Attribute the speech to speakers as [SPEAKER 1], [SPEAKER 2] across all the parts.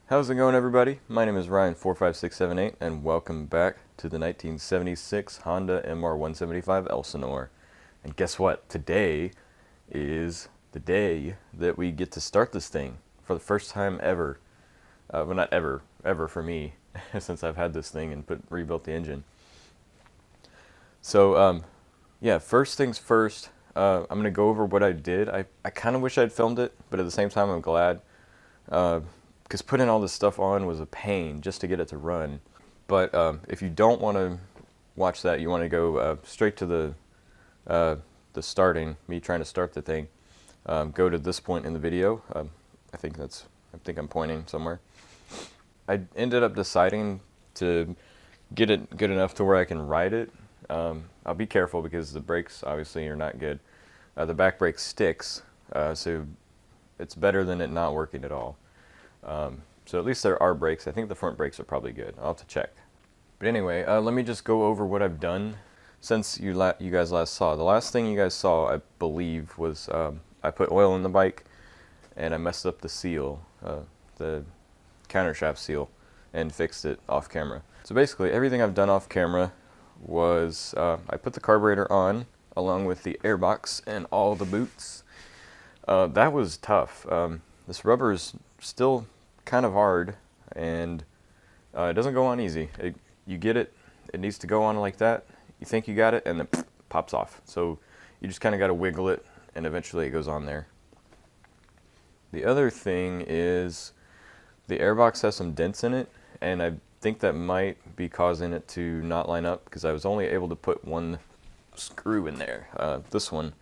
[SPEAKER 1] How's it going, everybody? My name is Ryan45678 and welcome back to the 1976 Honda MR175 Elsinore. And guess what? Today is the day that we get to start this thing for the first time ever. Well, not ever for me, since I've had this thing and rebuilt the engine. So, yeah, first things first, I'm going to go over what I did. I kind of wish I'd filmed it, but at the same time I'm glad. Because putting all this stuff on was a pain just to get it to run. But if you don't want to watch that, you want to go straight to the starting, me trying to start the thing. Go to this point in the video. I think I'm pointing somewhere. I ended up deciding to get it good enough to where I can ride it. I'll be careful because the brakes obviously are not good. The back brake sticks, so it's better than it not working at all. So at least there are brakes. I think the front brakes are probably good. I'll have to check. But anyway, let me just go over what I've done since you guys last saw. The last thing you guys saw, I believe, was I put oil in the bike and I messed up the seal, the countershaft seal, and fixed it off camera. So basically everything I've done off camera was I put the carburetor on along with the airbox and all the boots. That was tough. This rubber is still kind of hard, and it doesn't go on easy. You get it, it needs to go on like that. You think you got it, and then pops off. So you just kind of got to wiggle it, and eventually it goes on there. The other thing is the airbox has some dents in it, and I think that might be causing it to not line up because I was only able to put one screw in there. This one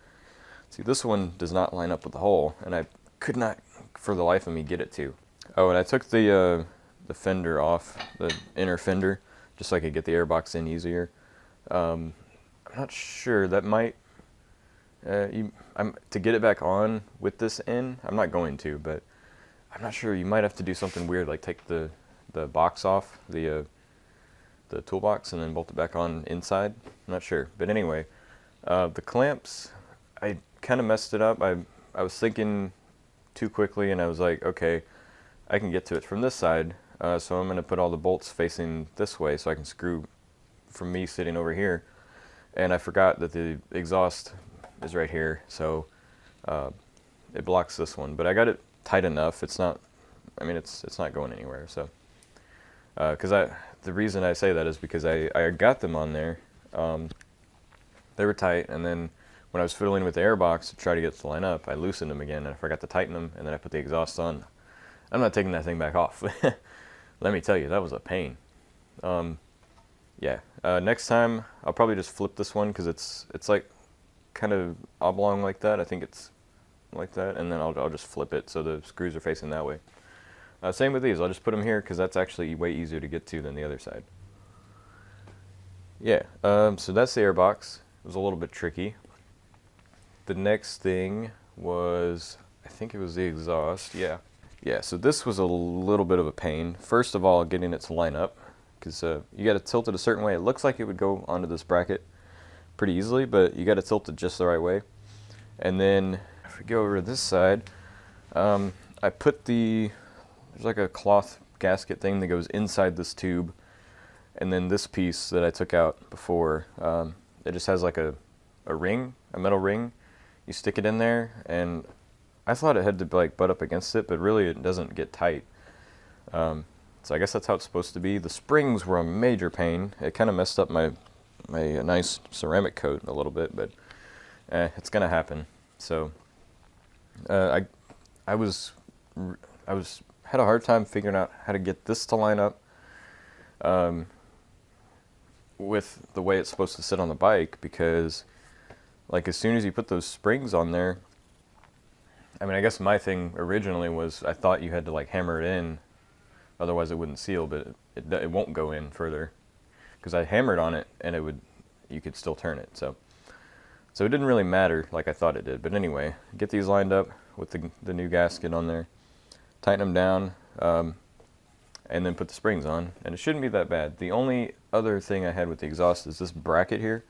[SPEAKER 1] does not line up with the hole, and I could not for the life of me get it to. Oh, and I took the fender off, the inner fender, just so I could get the airbox in easier. I'm not sure, that might, to get it back on with this in, I'm not going to, but I'm not sure, you might have to do something weird, like take the box off, the toolbox, and then bolt it back on inside. I'm not sure, but anyway, the clamps, I kind of messed it up. I was thinking too quickly, and I was like, okay, I can get to it from this side, so I'm going to put all the bolts facing this way so I can screw from me sitting over here. And I forgot that the exhaust is right here, so it blocks this one. But I got it tight enough. It's not, I mean, it's not going anywhere. So, because the reason I say that is because I got them on there. They were tight, and then when I was fiddling with the airbox to try to get it to line up, I loosened them again, and I forgot to tighten them, and then I put the exhaust on. I'm not taking that thing back off. Let me tell you, that was a pain. Yeah, next time I'll probably just flip this one because it's like kind of oblong like that. I think it's like that, and then I'll just flip it so the screws are facing that way. Same with these. I'll just put them here because that's actually way easier to get to than the other side. Yeah, so that's the airbox. It was a little bit tricky. The next thing was, I think it was the exhaust. Yeah, so this was a little bit of a pain. First of all, getting it to line up, because you got to tilt it a certain way. It looks like it would go onto this bracket pretty easily, but you got to tilt it just the right way. And then if we go over to this side, I put there's like a cloth gasket thing that goes inside this tube, and then this piece that I took out before, it just has like a ring, a metal ring. You stick it in there, and I thought it had to like butt up against it, but really it doesn't get tight. So I guess that's how it's supposed to be. The springs were a major pain. It kind of messed up my nice ceramic coat a little bit, but it's gonna happen. So I had a hard time figuring out how to get this to line up with the way it's supposed to sit on the bike, because like as soon as you put those springs on there, I mean, I guess my thing originally was I thought you had to like hammer it in, otherwise it wouldn't seal, but it won't go in further because I hammered on it and you could still turn it. So it didn't really matter like I thought it did. But anyway, get these lined up with the new gasket on there, tighten them down, and then put the springs on, and it shouldn't be that bad. The only other thing I had with the exhaust is this bracket here.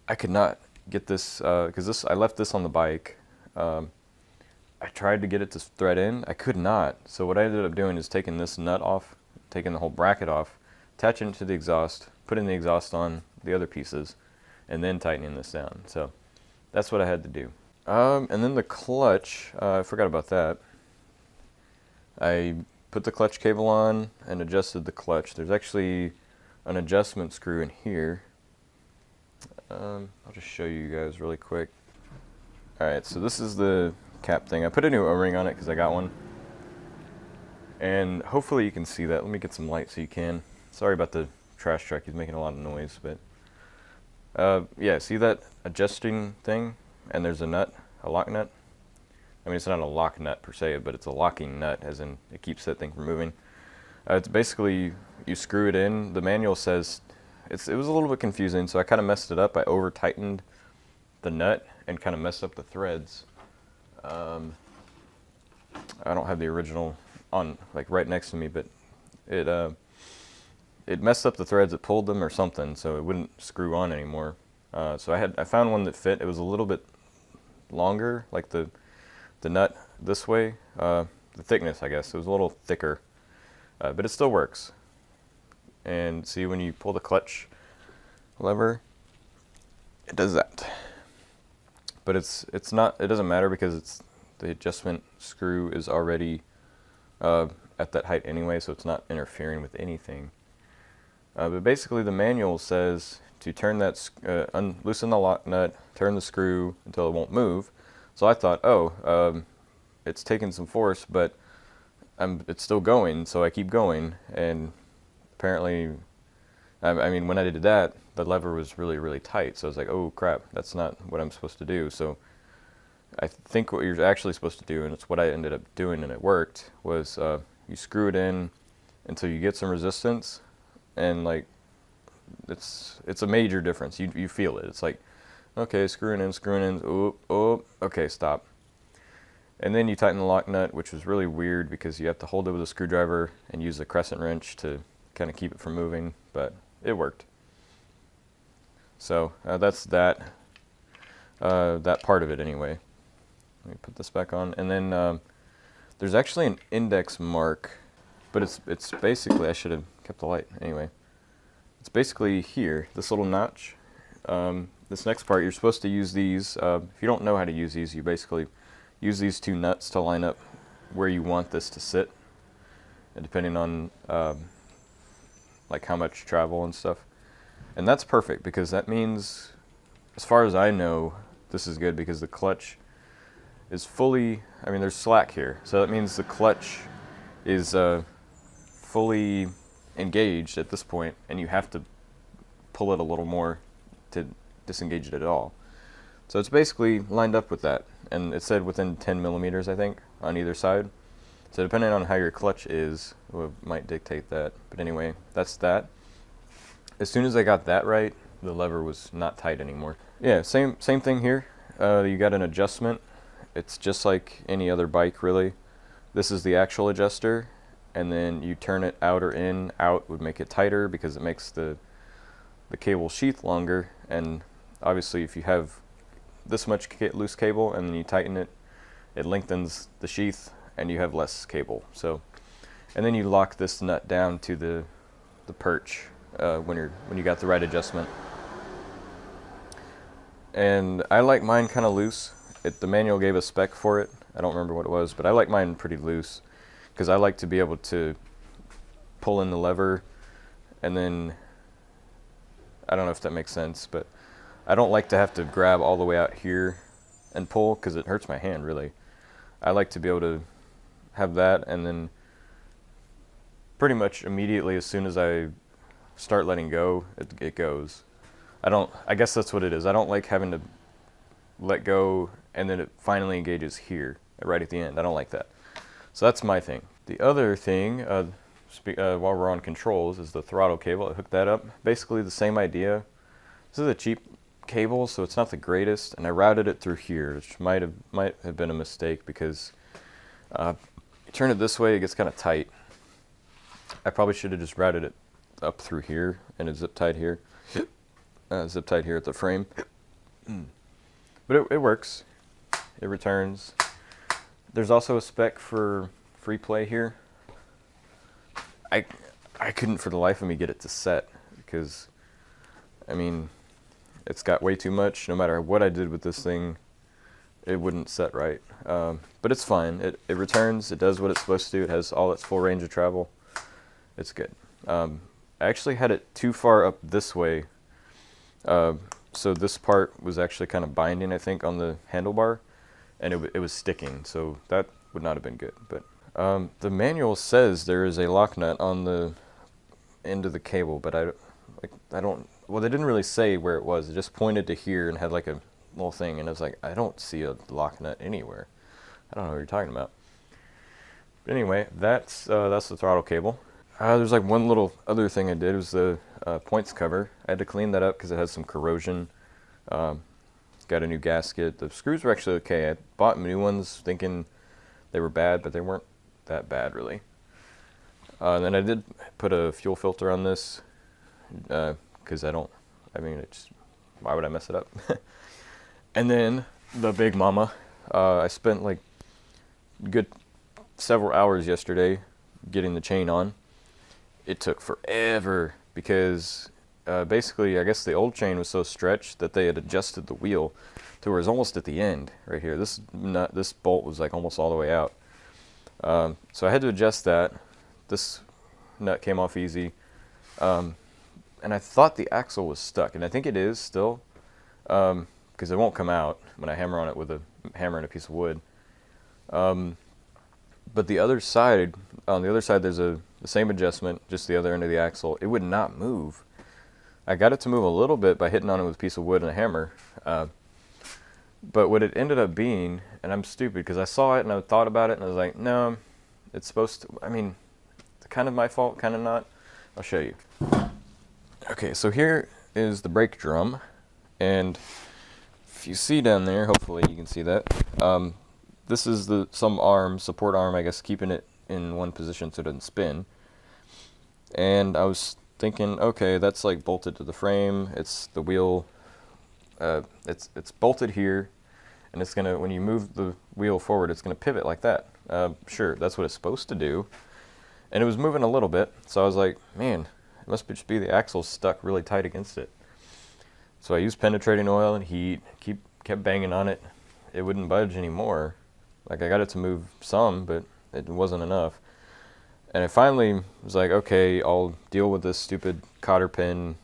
[SPEAKER 1] I could not get this because I left this on the bike. I tried to get it to thread in. I could not. So what I ended up doing is taking this nut off, taking the whole bracket off, attaching it to the exhaust, putting the exhaust on the other pieces, and then tightening this down. So that's what I had to do. And then the clutch, I forgot about that. I put the clutch cable on and adjusted the clutch. There's actually an adjustment screw in here. I'll just show you guys really quick. Alright, so this is the cap thing. I put a new O-ring on it because I got one. And hopefully you can see that. Let me get some light so you can. Sorry about the trash truck, he's making a lot of noise, but yeah, see that adjusting thing? And there's a nut, a lock nut. I mean, it's not a lock nut per se, but it's a locking nut, as in it keeps that thing from moving. It's basically, you screw it in. The manual says, it was a little bit confusing, so I kind of messed it up. I over-tightened the nut and kind of messed up the threads. I don't have the original on, like, right next to me, but it messed up the threads. It pulled them or something, so it wouldn't screw on anymore. So I found one that fit. It was a little bit longer, like the nut this way, the thickness, I guess. It was a little thicker, but it still works. And see, when you pull the clutch lever, it does that. But it's not, it doesn't matter because it's, the adjustment screw is already at that height anyway, so it's not interfering with anything. But basically the manual says to turn that, loosen the lock nut, turn the screw until it won't move. So I thought, oh, it's taking some force, but it's still going, so I keep going. And apparently, I mean, when I did that, the lever was really, really tight. So I was like, oh crap, that's not what I'm supposed to do. So I think what you're actually supposed to do, and it's what I ended up doing, and it worked, was you screw it in until you get some resistance, and like, it's a major difference. You feel it. It's like, okay, screwing in, oh, okay, stop. And then you tighten the lock nut, which was really weird because you have to hold it with a screwdriver and use a crescent wrench to kind of keep it from moving, but it worked. So that's that part of it anyway. Let me put this back on, and then there's actually an index mark, but it's basically, I should have kept the light anyway. It's basically here, this little notch. This next part, you're supposed to use these. If you don't know how to use these, you basically use these two nuts to line up where you want this to sit, and depending on like how much travel and stuff. And that's perfect because that means, as far as I know, this is good because the clutch is fully, I mean, there's slack here, so that means the clutch is fully engaged at this point, and you have to pull it a little more to disengage it at all. So it's basically lined up with that, and it said within 10 millimeters, I think, on either side. So depending on how your clutch is, might dictate that. But anyway, that's that. As soon as I got that right, the lever was not tight anymore. Yeah, same thing here. You got an adjustment. It's just like any other bike, really. This is the actual adjuster, and then you turn it out or in. Out would make it tighter because it makes the cable sheath longer, and obviously if you have this much loose cable and then you tighten it, it lengthens the sheath and you have less cable. So, and then you lock this nut down to the perch when you got the right adjustment. And I like mine kind of loose. The manual gave a spec for it. I don't remember what it was, but I like mine pretty loose because I like to be able to pull in the lever, and then, I don't know if that makes sense, but I don't like to have to grab all the way out here and pull because it hurts my hand, really. I like to be able to have that, and then pretty much immediately as soon as I start letting go, it goes. I guess that's what it is. I don't like having to let go and then it finally engages here, right at the end. I don't like that. So that's my thing. The other thing, while we're on controls, is the throttle cable. I hooked that up. Basically the same idea. This is a cheap cable, so it's not the greatest, and I routed it through here, which might have been a mistake because you turn it this way, it gets kind of tight. I probably should have just routed it up through here and it's zip tied here. Zip tied here at the frame. But it works. It returns. There's also a spec for free play here. I couldn't for the life of me get it to set because, I mean, it's got way too much. No matter what I did with this thing, it wouldn't set right. But it's fine. It returns. It does what it's supposed to do. It has all its full range of travel. It's good. I actually had it too far up this way. So this part was actually kind of binding, I think, on the handlebar, and it was sticking. So that would not have been good. But the manual says there is a lock nut on the end of the cable, but I don't. Well, they didn't really say where it was. It just pointed to here and had like a little thing, and I was like, I don't see a lock nut anywhere. I don't know what you're talking about. But anyway, that's the throttle cable. There's like one little other thing I did was the points cover. I had to clean that up because it has some corrosion. Got a new gasket. The screws were actually okay. I bought new ones thinking they were bad, but they weren't that bad really. And then I did put a fuel filter on this because why would I mess it up? And then the big mama, I spent like good several hours yesterday getting the chain on. It took forever because basically I guess the old chain was so stretched that they had adjusted the wheel to where it was almost at the end right here. This bolt was like almost all the way out. So I had to adjust that. This nut came off easy. And I thought the axle was stuck, and I think it is still, because it won't come out when I hammer on it with a hammer and a piece of wood. But the other side, on the other side, there's the same adjustment, just the other end of the axle. It would not move. I got it to move a little bit by hitting on it with a piece of wood and a hammer. But what it ended up being, and I'm stupid because I saw it and I thought about it and I was like, no, it's supposed to, I mean, it's kind of my fault, kind of not. I'll show you. Okay, so here is the brake drum, and if you see down there, hopefully you can see that, this is some support arm, I guess, keeping it in one position so it doesn't spin. And I was thinking, okay, that's like bolted to the frame. It's the wheel. It's bolted here, and it's gonna, when you move the wheel forward, it's gonna pivot like that. Sure, that's what it's supposed to do. And it was moving a little bit, so I was like, man, it must just be the axle stuck really tight against it. So I used penetrating oil and heat, kept banging on it. It wouldn't budge anymore. Like, I got it to move some, but it wasn't enough. And I finally was like, okay, I'll deal with this stupid cotter pin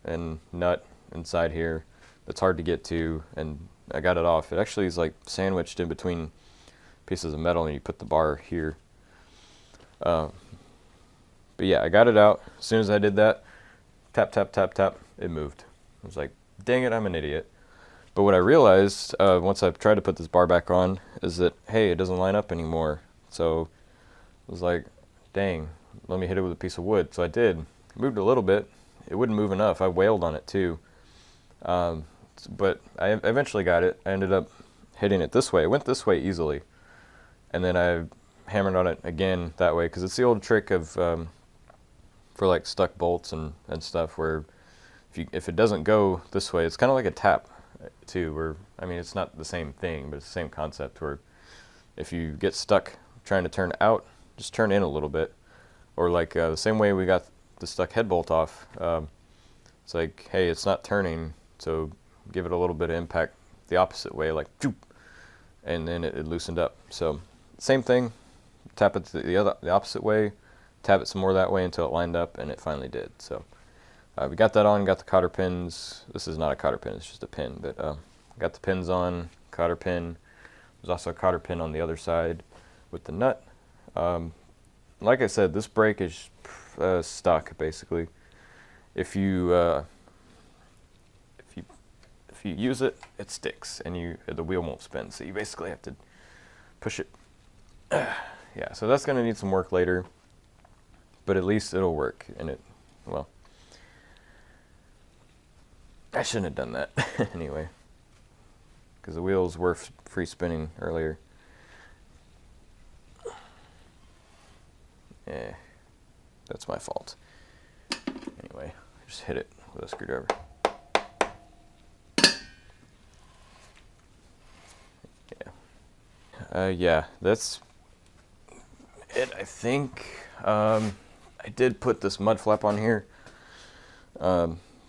[SPEAKER 1] and nut inside here that's hard to get to, and I got it off. It actually is like sandwiched in between pieces of metal, and you put the bar here. But yeah, I got it out. As soon as I did that, tap, tap, tap, tap, it moved. I was like, dang it, I'm an idiot. But what I realized once I tried to put this bar back on is that, hey, it doesn't line up anymore. So I was like, dang, let me hit it with a piece of wood. So I did. It moved a little bit. It wouldn't move enough. I wailed on it too. But I eventually got it. I ended up hitting it this way. It went this way easily. And then I hammered on it again that way, because it's the old trick of for like stuck bolts and stuff, where if it doesn't go this way, it's kind of like a tap too, where, I mean, it's not the same thing, but it's the same concept, where if you get stuck trying to turn out, just turn in a little bit. Or like the same way we got the stuck head bolt off, it's like, hey, it's not turning, so give it a little bit of impact the opposite way, like choop, and then it loosened up. So same thing, tap it the opposite way, tap it some more that way until it lined up, and it finally did. So we got that on, got the cotter pins. This is not a cotter pin, it's just a pin, but got the pins on, cotter pin. There's also a cotter pin on the other side with the nut. Like I said, this brake is stuck basically. If you use it, it sticks, and the wheel won't spin. So you basically have to push it. Yeah, so that's gonna need some work later, but at least it'll work. And well, I shouldn't have done that anyway, because the wheels were free spinning earlier. Yeah, that's my fault. Anyway, just hit it with a screwdriver. Yeah, that's it, I think. I did put this mud flap on here,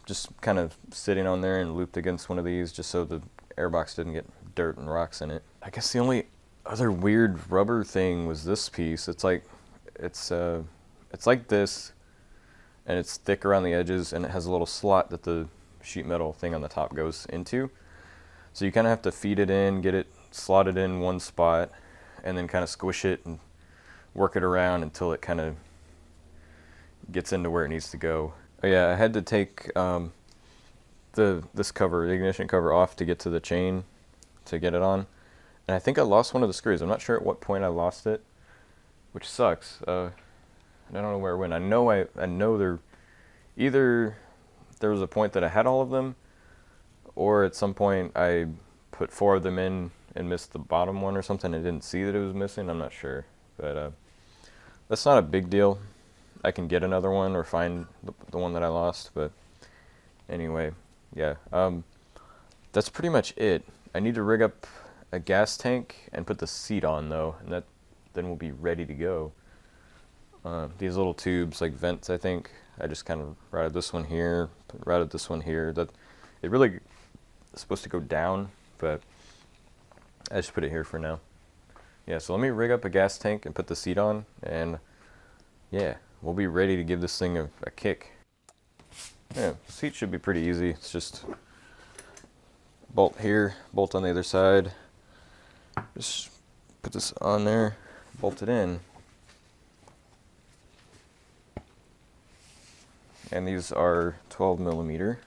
[SPEAKER 1] just kind of sitting on there and looped against one of these just so the airbox didn't get dirt and rocks in it. I guess the only other weird rubber thing was this piece. It's like this, and it's thick around the edges, and it has a little slot that the sheet metal thing on the top goes into. So you kind of have to feed it in, get it slotted in one spot, and then kind of squish it and work it around until it kind of gets into where it needs to go. Oh yeah, I had to take this cover, the ignition cover, off to get to the chain to get it on. And I think I lost one of the screws. I'm not sure at what point I lost it, which sucks. I don't know where it went. I know there was a point that I had all of them, or at some point I put 4 of them in and missed the bottom one or something. I didn't see that it was missing. I'm not sure, but that's not a big deal. I can get another one or find the one that I lost. But anyway, yeah, that's pretty much it. I need to rig up a gas tank and put the seat on though, and then we'll be ready to go. These little tubes, like vents, I think, I just kind of routed this one here, routed this one here. That it really is supposed to go down, but I just put it here for now. Yeah, so let me rig up a gas tank and put the seat on, and yeah, we'll be ready to give this thing a kick. Yeah, the seat should be pretty easy. It's just bolt here, bolt on the other side. Just put this on there, bolt it in. And these are 12 millimeter.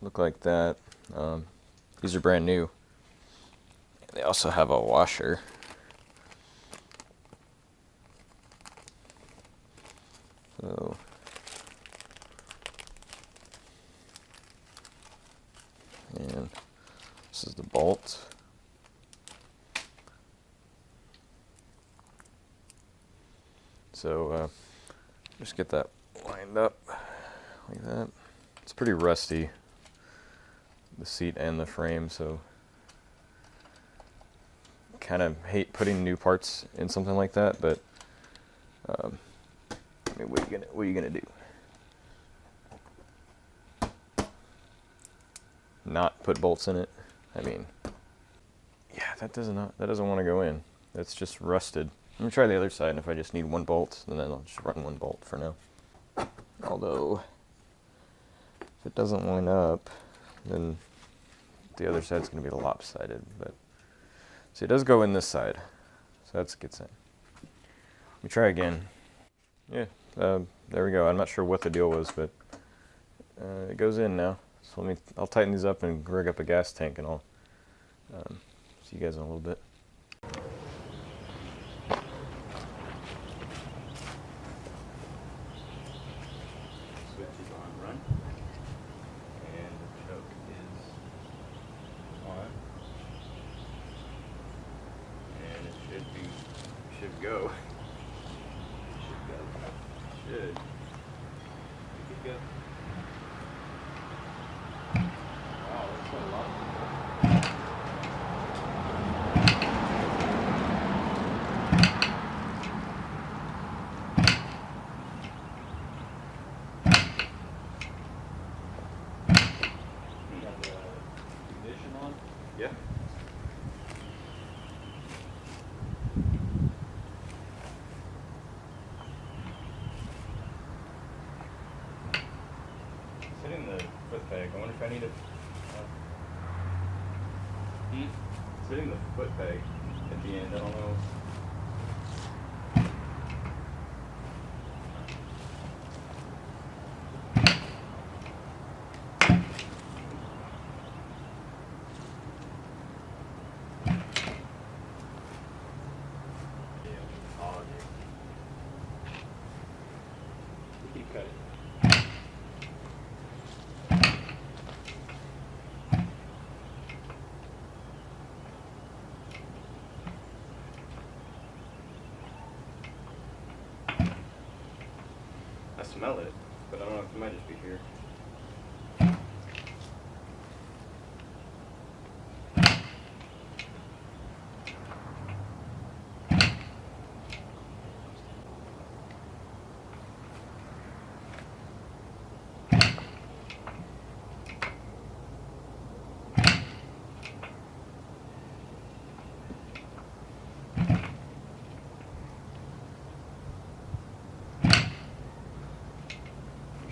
[SPEAKER 1] Look like that. These are brand new. They also have a washer. So and this is the bolt. So just get that lined up like that. It's pretty rusty, the seat and the frame, so kind of hate putting new parts in something like that, but I mean, what are you gonna do? Not put bolts in it? I mean, yeah, that doesn't want to go in. That's just rusted. Let me try the other side, and if I just need one bolt, then I'll just run one bolt for now. Although, if it doesn't line up, then the other side's going to be lopsided. But see, it does go in this side, so that's a good sign. Let me try again. Yeah, there we go. I'm not sure what the deal was, but it goes in now. So I'll tighten these up and rig up a gas tank, and I'll see you guys in a little bit. Switch is on run, and the choke is on, and it should go. Should. Keep go. Wow, that's quite a lot. You got the ignition on? Yeah. Hitting the foot peg. I wonder if I need it. It's hitting the foot peg at the end. I don't know. Keep cutting. I smell it, but I don't know if it might just be here.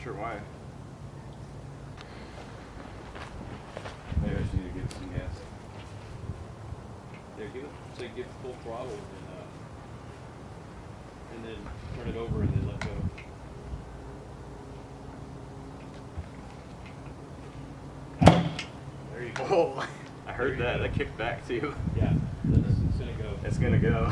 [SPEAKER 1] sure why.
[SPEAKER 2] Maybe I just need to get some gas. There, give it. So give full throttle and then turn it over and then let go. There you go.
[SPEAKER 1] Oh, I heard that. That kicked back too.
[SPEAKER 2] Yeah, it's gonna go.
[SPEAKER 1] It's gonna go.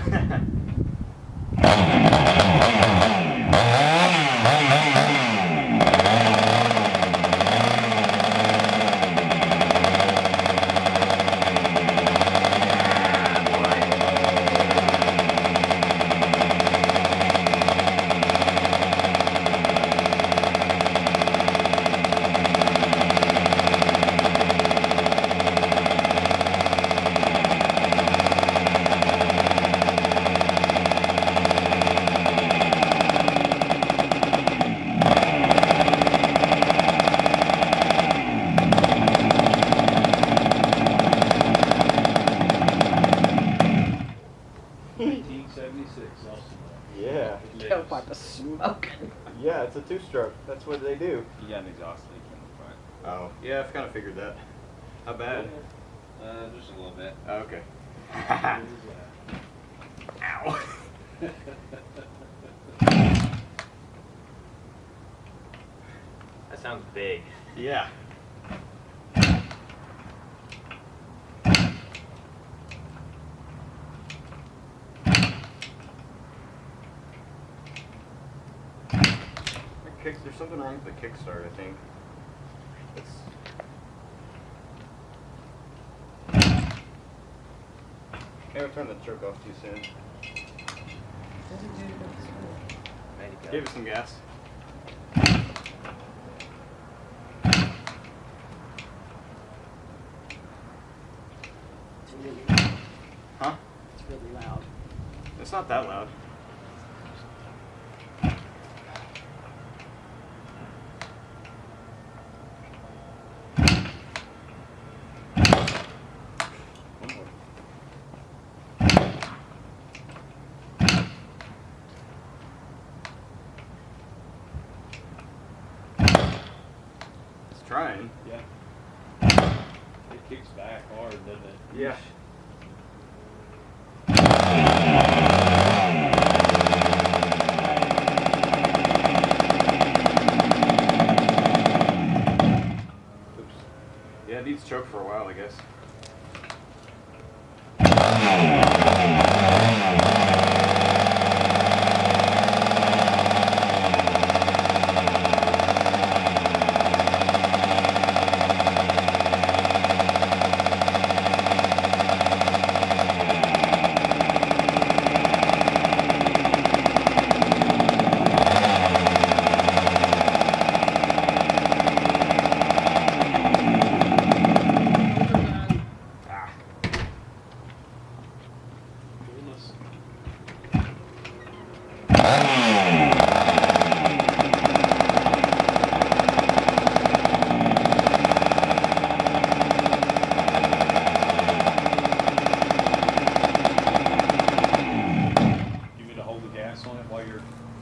[SPEAKER 1] Yeah.
[SPEAKER 3] Go by the smoking.
[SPEAKER 1] Yeah, it's a two-stroke. That's what they do.
[SPEAKER 2] You got an exhaust leak in the front.
[SPEAKER 1] Oh, yeah, I've kind of figured that. How bad?
[SPEAKER 2] Just a little bit.
[SPEAKER 1] Oh, okay. Ow.
[SPEAKER 4] That sounds big.
[SPEAKER 1] Yeah. There's something wrong with the kickstart, I think. Maybe I turned the choke off too soon. Give it some gas.
[SPEAKER 3] It's really,
[SPEAKER 1] Huh?
[SPEAKER 3] it's really loud.
[SPEAKER 1] It's not that loud. Trying.
[SPEAKER 2] Yeah. It kicks back hard, doesn't it?
[SPEAKER 1] Yeah. Oops. Yeah, it needs choke for a while, I guess.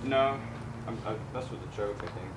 [SPEAKER 1] No, I messed with the choke, I think.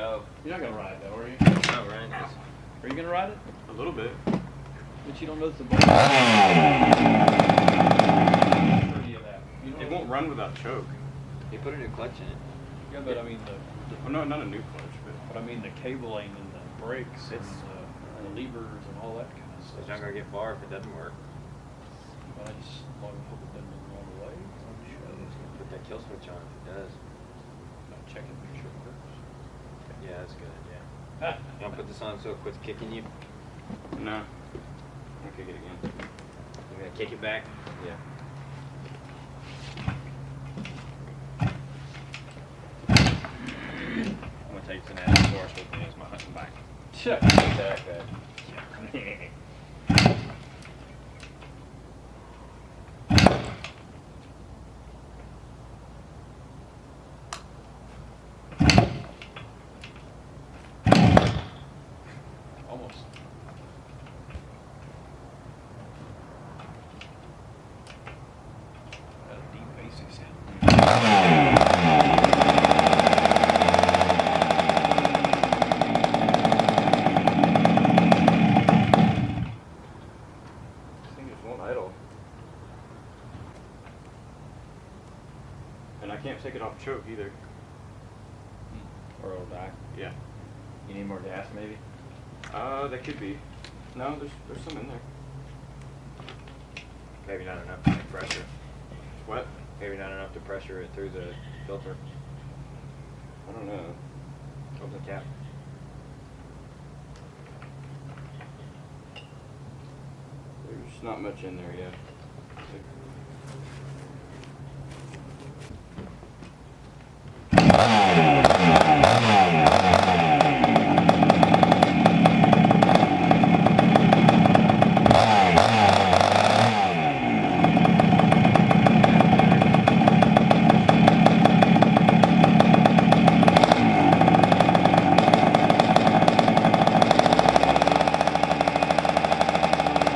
[SPEAKER 4] go.
[SPEAKER 2] You're not gonna ride though, are you?
[SPEAKER 4] No, Ryan.
[SPEAKER 2] Are you gonna ride it?
[SPEAKER 5] A little bit.
[SPEAKER 2] But you don't notice the brake. It
[SPEAKER 5] won't run without choke.
[SPEAKER 4] He put a new clutch in it.
[SPEAKER 2] Yeah, but I mean
[SPEAKER 5] Oh, no, not a new clutch,
[SPEAKER 2] but I mean the cabling and the brakes and
[SPEAKER 4] It's-
[SPEAKER 2] the levers and all that kind of stuff.
[SPEAKER 4] It's not gonna get far if it doesn't work.
[SPEAKER 2] But I just want to hope it doesn't go the wrong way. I'm sure it's gonna
[SPEAKER 4] Put that kill switch on if it does.
[SPEAKER 2] check it, make sure it works.
[SPEAKER 4] Yeah, that's good. Yeah. You want to put this on so it quits kicking you?
[SPEAKER 5] No. I'll kick it again.
[SPEAKER 4] You gonna kick it back?
[SPEAKER 5] Yeah.
[SPEAKER 2] I'm gonna take some Forest with me as my hunting bike.
[SPEAKER 4] Check that guy.
[SPEAKER 2] Almost. Got a deep basic sound.
[SPEAKER 5] This thing just won't idle. And I can't take it off choke either.
[SPEAKER 2] Or it'll die.
[SPEAKER 5] Yeah.
[SPEAKER 2] You need more gas, maybe?
[SPEAKER 5] That could be. No, there's some in there.
[SPEAKER 4] Maybe not enough to pressure.
[SPEAKER 5] What?
[SPEAKER 4] Maybe not enough to pressure it through the filter.
[SPEAKER 5] I don't know.
[SPEAKER 4] Open the cap.
[SPEAKER 5] There's not much in there yet.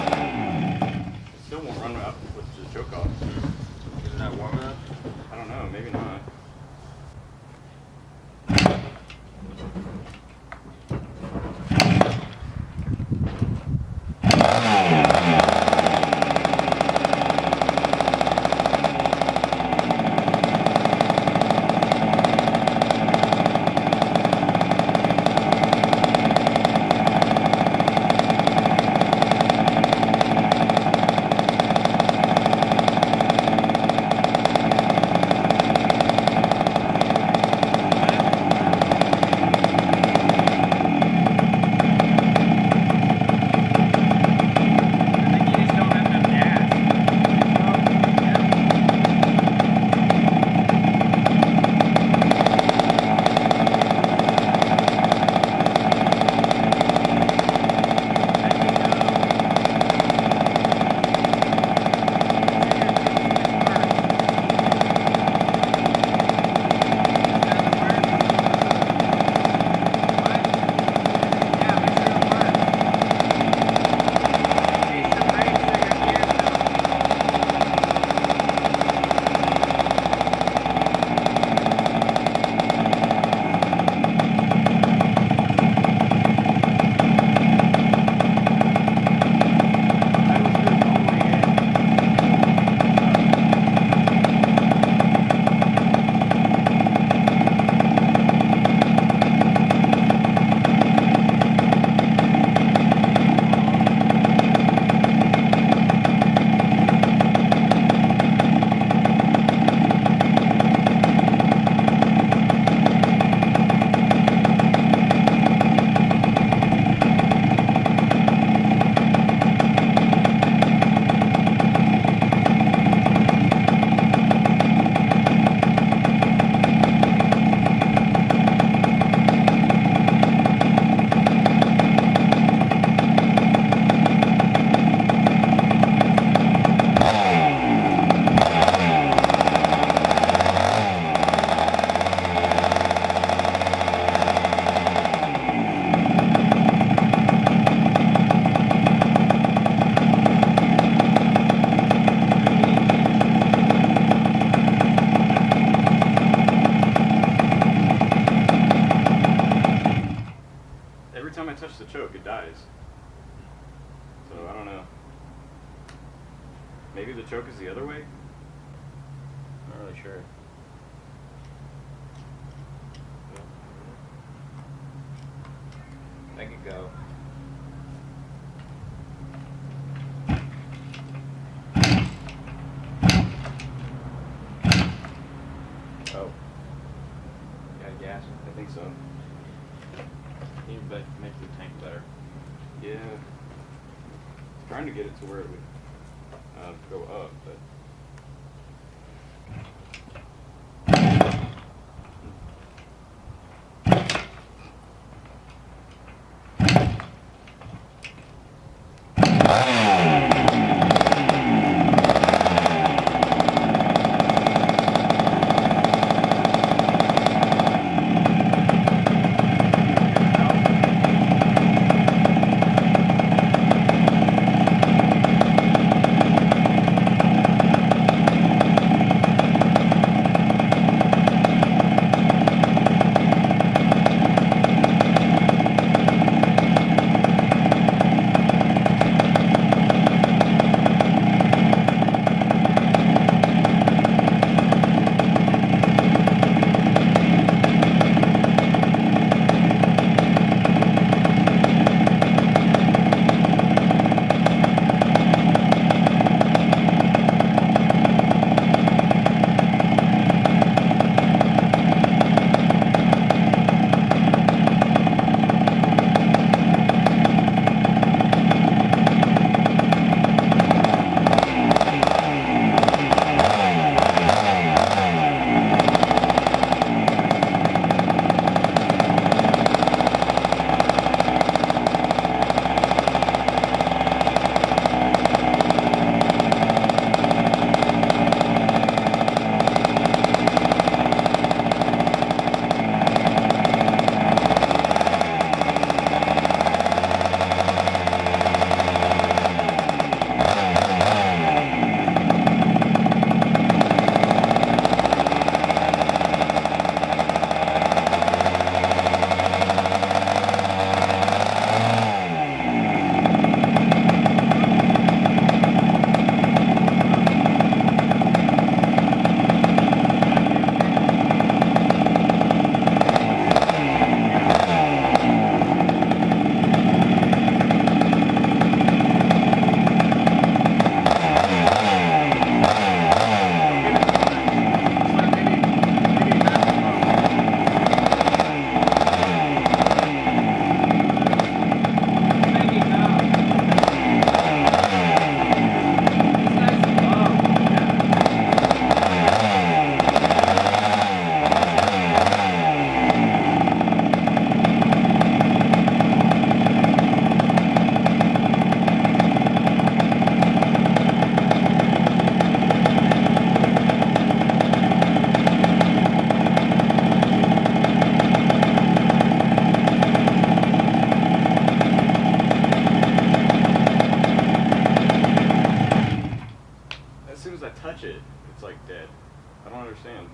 [SPEAKER 5] It still won't run time I touch the choke, it dies. So I don't know. Maybe the choke is the other way?
[SPEAKER 4] I'm not really sure. I could go. Oh. Got gas?
[SPEAKER 5] I think so.
[SPEAKER 2] You can make the tank better.
[SPEAKER 5] Yeah. Trying to get it to where it would go up, but. touch it, it's like dead. I don't understand.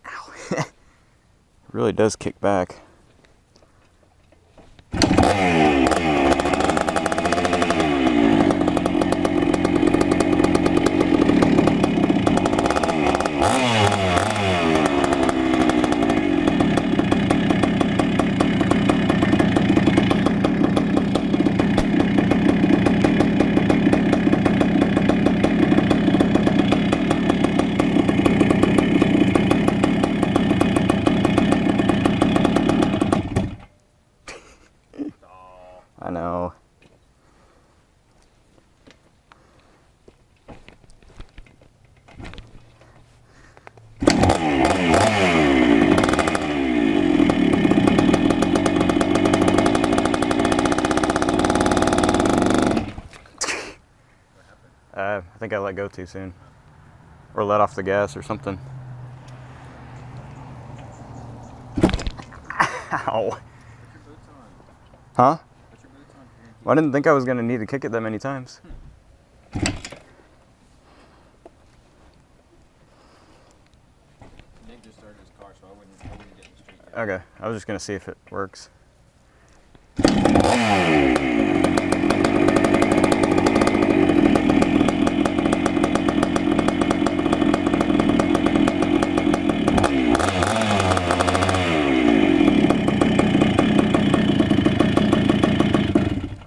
[SPEAKER 1] Ow. Really does kick back. I know. I think I let go too soon. Or let off the gas or something. Ow. Huh? Well, I didn't think I was going to need to kick it that many times.
[SPEAKER 2] Nick just started his car, so I wouldn't get in the street yet.
[SPEAKER 6] Okay, I was just gonna see if it works.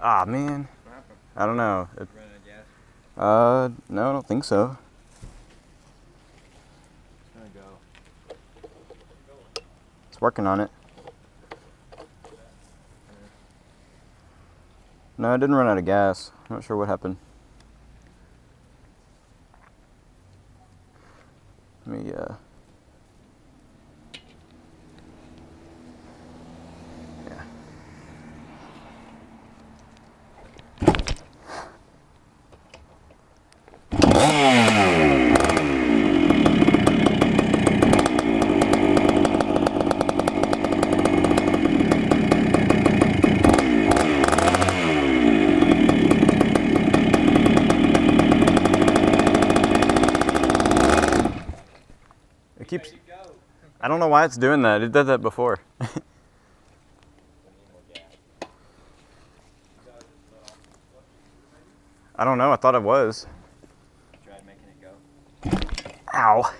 [SPEAKER 6] Ah, man.
[SPEAKER 4] What happened?
[SPEAKER 6] I don't know.
[SPEAKER 4] Running out of gas?
[SPEAKER 6] No, I don't think so.
[SPEAKER 2] It's gonna go.
[SPEAKER 6] It's working on it. No, it didn't run out of gas. I'm not sure what happened. Let me, yeah. It keeps, I don't know why it's doing that. It did that before. I don't know. I thought it was.
[SPEAKER 4] Tried making it go.
[SPEAKER 6] Ow.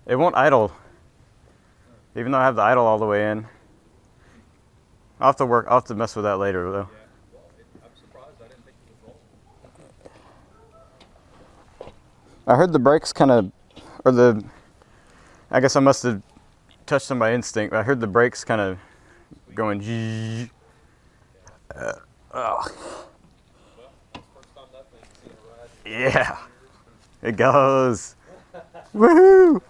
[SPEAKER 6] It won't idle, even though I have the idle all the way in. I'll have to mess with that later though.
[SPEAKER 2] Yeah. Well, I'm surprised. I didn't think it was rolling.
[SPEAKER 6] I heard the brakes kind of, I guess I must have touched them by instinct, but I heard the brakes kind of going zzz. Oh.
[SPEAKER 2] Well, that's the first time that thing's seen a ride.
[SPEAKER 6] Yeah, it goes. Woohoo!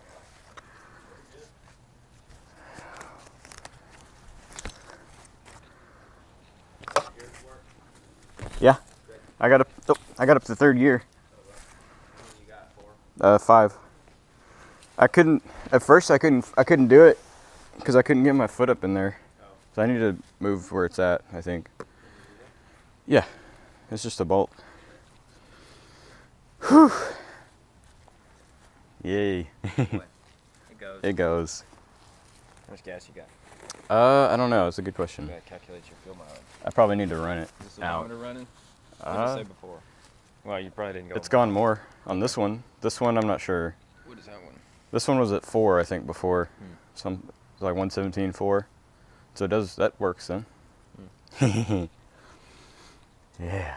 [SPEAKER 6] Yeah, I got up to third year.
[SPEAKER 4] You got 4?
[SPEAKER 6] 5. At first I couldn't do it because I couldn't get my foot up in there. So I need to move where it's at, I think. Yeah, it's just a bolt. Whew. Yay.
[SPEAKER 4] What? It goes.
[SPEAKER 6] It goes.
[SPEAKER 4] How much gas you got?
[SPEAKER 6] I don't know. It's a good
[SPEAKER 4] You
[SPEAKER 6] question.
[SPEAKER 4] gotta calculate your fuel mileage.
[SPEAKER 6] I probably need to run it
[SPEAKER 4] Is the
[SPEAKER 6] out.
[SPEAKER 4] odometer running? What did it say before? Well, you probably didn't go.
[SPEAKER 6] It's gone more on this one. This one, I'm not sure.
[SPEAKER 4] What is that one?
[SPEAKER 6] This one was at 4, I think, before.
[SPEAKER 4] Hmm.
[SPEAKER 6] It's like 117.4. So that works then. Yeah.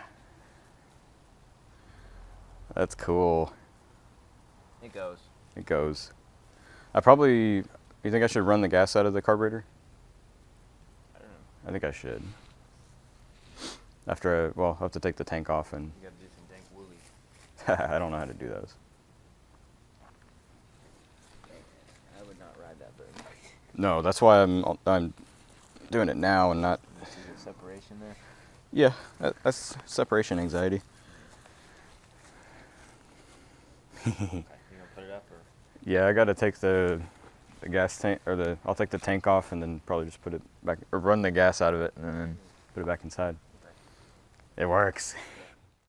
[SPEAKER 6] That's cool.
[SPEAKER 4] It goes.
[SPEAKER 6] It goes. You think I should run the gas out of the carburetor?
[SPEAKER 4] I don't know.
[SPEAKER 6] I think I should. I'll have to take the tank off and
[SPEAKER 4] You gotta do some dank woolies.
[SPEAKER 6] I don't know how to do those.
[SPEAKER 4] I would not ride that very much.
[SPEAKER 6] No, that's why I'm doing it now and not.
[SPEAKER 4] You see the separation there?
[SPEAKER 6] Yeah, that's separation anxiety.
[SPEAKER 4] Okay, you gonna put it up or?
[SPEAKER 6] Yeah, I gotta take the gas tank I'll take the tank off and then probably just put it back or run the gas out of it and then put it back inside.
[SPEAKER 4] Okay.
[SPEAKER 6] It works.